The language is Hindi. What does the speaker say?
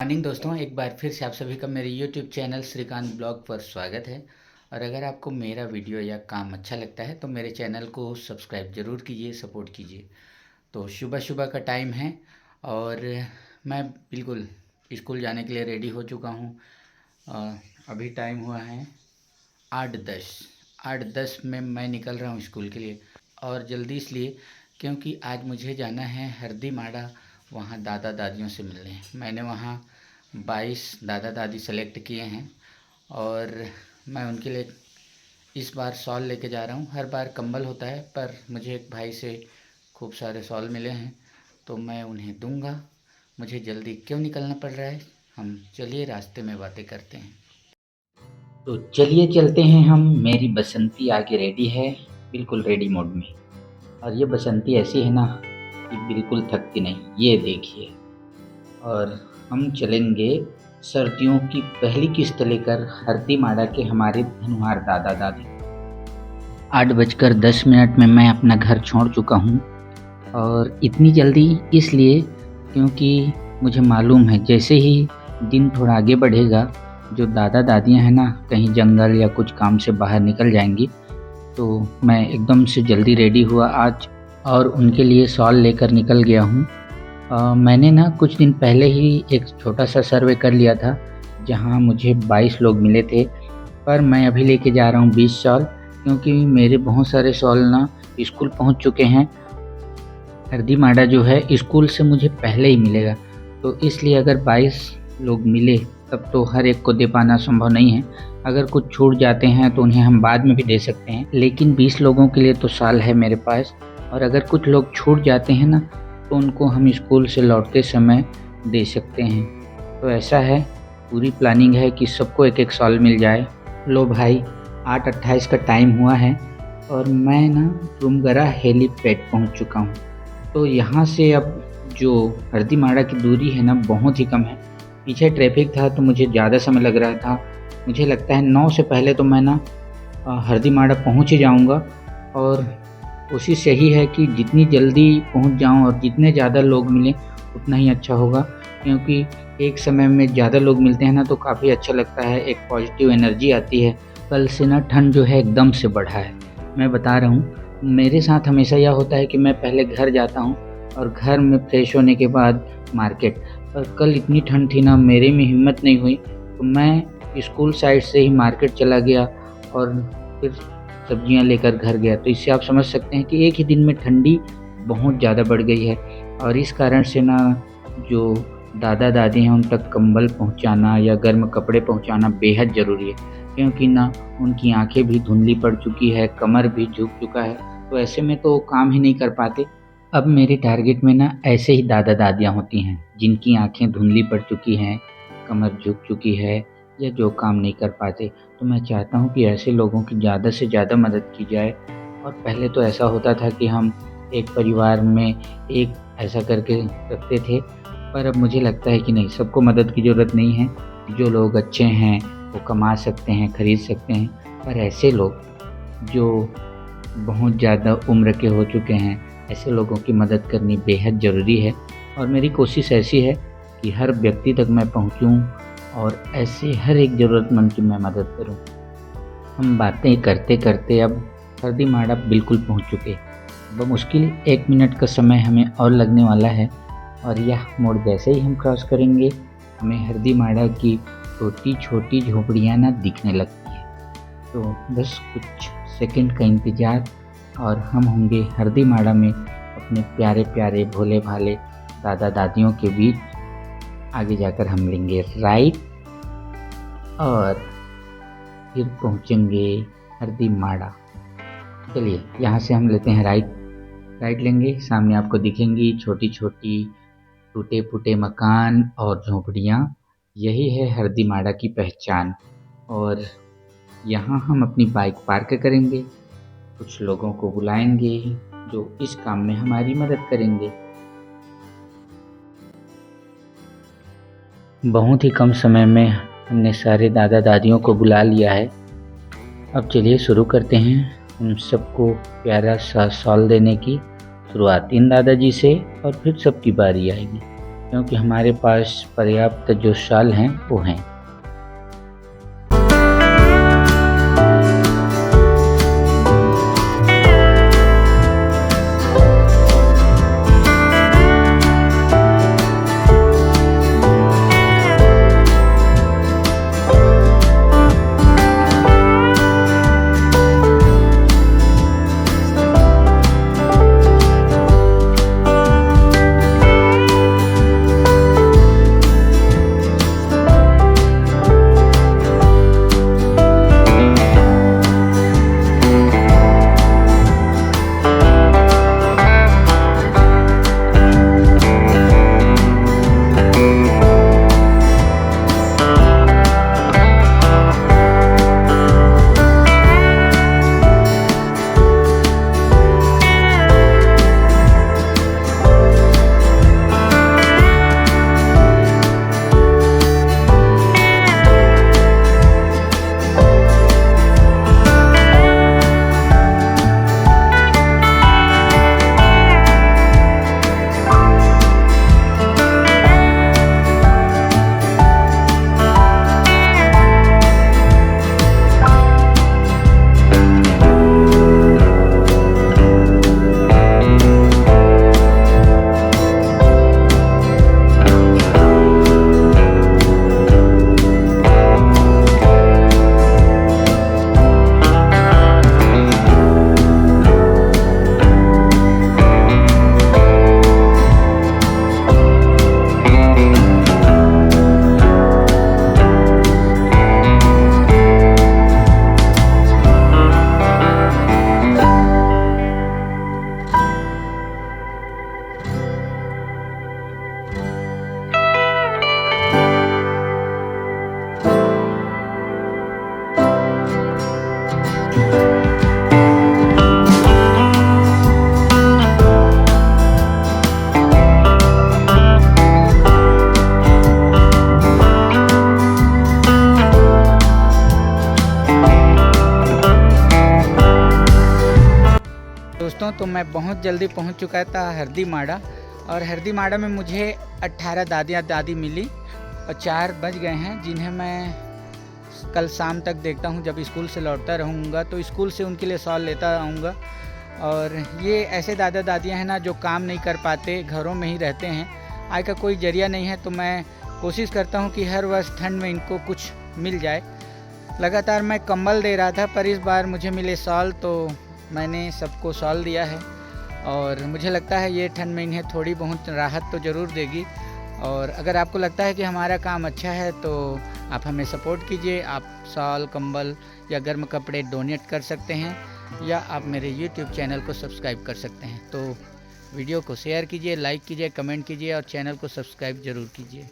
मॉर्निंग दोस्तों, एक बार फिर से आप सभी का मेरे यूट्यूब चैनल श्रीकांत ब्लॉग पर स्वागत है। और अगर आपको मेरा वीडियो या काम अच्छा लगता है तो मेरे चैनल को सब्सक्राइब ज़रूर कीजिए, सपोर्ट कीजिए। तो सुबह सुबह का टाइम है और मैं बिल्कुल स्कूल जाने के लिए रेडी हो चुका हूँ। अभी टाइम हुआ है 8:10 में मैं निकल रहा हूँ स्कूल के लिए। और जल्दी इसलिए क्योंकि आज मुझे जाना है हरदी माड़ा, वहाँ दादा दादियों से मिलने। मैंने वहाँ 22 दादा दादी सेलेक्ट किए हैं और मैं उनके लिए इस बार शॉल लेके जा रहा हूँ। हर बार कंबल होता है पर मुझे एक भाई से खूब सारे शॉल मिले हैं तो मैं उन्हें दूंगा। मुझे जल्दी क्यों निकलना पड़ रहा है, हम चलिए रास्ते में बातें करते हैं। तो चलिए चलते हैं हम। मेरी बसंती आगे रेडी है, बिल्कुल रेडी मोड में। और ये बसंती ऐसी है ना कि बिल्कुल थकती नहीं, ये देखिए। और हम चलेंगे सर्दियों की पहली किस्त लेकर हरदी माड़ा के हमारे धनुहार दादा दादी। 8:10 में मैं अपना घर छोड़ चुका हूँ और इतनी जल्दी इसलिए क्योंकि मुझे मालूम है जैसे ही दिन थोड़ा आगे बढ़ेगा, जो दादा दादियाँ हैं ना कहीं जंगल या कुछ काम से बाहर निकल जाएंगी, तो मैं एकदम से जल्दी रेडी हुआ आज और उनके लिए शॉल लेकर निकल गया हूँ। मैंने ना कुछ दिन पहले ही एक छोटा सा सर्वे कर लिया था जहाँ मुझे 22 लोग मिले थे, पर मैं अभी लेके जा रहा हूँ 20 शॉल, क्योंकि मेरे बहुत सारे शॉल ना स्कूल पहुँच चुके हैं। हरदी माड़ा जो है स्कूल से मुझे पहले ही मिलेगा, तो इसलिए अगर 22 लोग मिले तब तो हर एक को दे पाना संभव नहीं है। अगर कुछ छूट जाते हैं तो उन्हें हम बाद में भी दे सकते हैं, लेकिन 20 लोगों के लिए तो साल है मेरे पास। और अगर कुछ लोग छूट जाते हैं ना तो उनको हम स्कूल से लौटते समय दे सकते हैं। तो ऐसा है, पूरी प्लानिंग है कि सबको एक एक साल मिल जाए। लो भाई, 8:28 का टाइम हुआ है और मैं ना रूमगरा हेलीपैड पहुंच चुका हूं। तो यहाँ से अब जो हरदी माड़ा की दूरी है ना बहुत ही कम है। पीछे ट्रैफिक था तो मुझे ज़्यादा समय लग रहा था। मुझे लगता है 9 से पहले तो मैं ना हरदी माड़ा पहुँच ही जाऊँगा। और कोशिश यही है कि जितनी जल्दी पहुँच जाऊँ और जितने ज़्यादा लोग मिलें उतना ही अच्छा होगा, क्योंकि एक समय में ज़्यादा लोग मिलते हैं ना तो काफ़ी अच्छा लगता है, एक पॉजिटिव एनर्जी आती है। कल से ना ठंड जो है एकदम से बढ़ा है, मैं बता रहा हूँ। मेरे साथ हमेशा यह होता है कि मैं पहले घर जाता हूँ और घर में फ्रेश होने के बाद मार्केट। पर कल इतनी ठंड थी ना, मेरे में हिम्मत नहीं हुई तो मैं स्कूल साइड से ही मार्केट चला गया और फिर सब्जियां लेकर घर गया। तो इससे आप समझ सकते हैं कि एक ही दिन में ठंडी बहुत ज़्यादा बढ़ गई है। और इस कारण से ना जो दादा दादी हैं उन तक कंबल पहुंचाना या गर्म कपड़े पहुंचाना बेहद ज़रूरी है, क्योंकि ना उनकी आंखें भी धुंधली पड़ चुकी है, कमर भी झुक चुका है, तो ऐसे में तो काम ही नहीं कर पाते। अब मेरे टारगेट में ना ऐसे ही दादा दादियाँ होती हैं जिनकी आंखें धुंधली पड़ चुकी हैं, कमर झुक चुकी है या जो काम नहीं कर पाते। तो मैं चाहता हूँ कि ऐसे लोगों की ज़्यादा से ज़्यादा मदद की जाए। और पहले तो ऐसा होता था कि हम एक परिवार में एक ऐसा करके रखते थे, पर अब मुझे लगता है कि नहीं, सबको मदद की ज़रूरत नहीं है। जो लोग अच्छे हैं वो कमा सकते हैं, खरीद सकते हैं, पर ऐसे लोग जो बहुत ज़्यादा उम्र के हो चुके हैं, ऐसे लोगों की मदद करनी बेहद ज़रूरी है। और मेरी कोशिश ऐसी है कि हर व्यक्ति तक मैं पहुंचूं और ऐसे हर एक ज़रूरतमंद की मैं मदद करूं। हम बातें करते करते अब हरदी माड़ा बिल्कुल पहुंच चुके। बमुश्किल 1 मिनट का समय हमें और लगने वाला है और यह मोड़ जैसे ही हम क्रॉस करेंगे हमें हरदी माड़ा की छोटी छोटी झोपड़ियाँ ना दिखने लगती हैं। तो बस कुछ सेकंड का इंतज़ार और हम होंगे हरदी माड़ा में अपने प्यारे प्यारे भोले भाले दादा दादियों के बीच। आगे जाकर हम लेंगे राइट और फिर पहुंचेंगे हरदी माड़ा। चलिए यहाँ से हम लेते हैं राइट लेंगे। सामने आपको दिखेंगी छोटी छोटी टूटे फूटे मकान और झोपड़ियाँ। यही है हरदी माड़ा की पहचान। और यहाँ हम अपनी बाइक पार्क करेंगे, कुछ लोगों को बुलाएंगे जो इस काम में हमारी मदद करेंगे। बहुत ही कम समय में हमने सारे दादा दादियों को बुला लिया है। अब चलिए शुरू करते हैं हम सबको प्यारा सा शॉल देने की शुरुआत इन दादाजी से और फिर सबकी बारी आएगी। क्योंकि हमारे पास पर्याप्त जो शाल हैं वो हैं। दोस्तों तो मैं बहुत जल्दी पहुंच चुका था हरदी माड़ा, और हरदी माड़ा में मुझे 18 दादी मिली और 4 बज गए हैं, जिन्हें मैं कल शाम तक देखता हूं। जब स्कूल से लौटता रहूंगा तो स्कूल से उनके लिए शॉल लेता आऊँगा। और ये ऐसे दादा दादियाँ हैं ना जो काम नहीं कर पाते, घरों में ही रहते हैं, आय का कोई जरिया नहीं है। तो मैं कोशिश करता हूँ कि हर वर्ष ठंड में इनको कुछ मिल जाए। लगातार मैं कंबल दे रहा था, पर इस बार मुझे मिले शॉल, तो मैंने सबको शॉल दिया है। और मुझे लगता है ये ठंड में इन्हें थोड़ी बहुत राहत तो ज़रूर देगी। और अगर आपको लगता है कि हमारा काम अच्छा है तो आप हमें सपोर्ट कीजिए। आप शॉल, कंबल या गर्म कपड़े डोनेट कर सकते हैं, या आप मेरे YouTube चैनल को सब्सक्राइब कर सकते हैं। तो वीडियो को शेयर कीजिए, लाइक कीजिए, कमेंट कीजिए और चैनल को सब्सक्राइब ज़रूर कीजिए।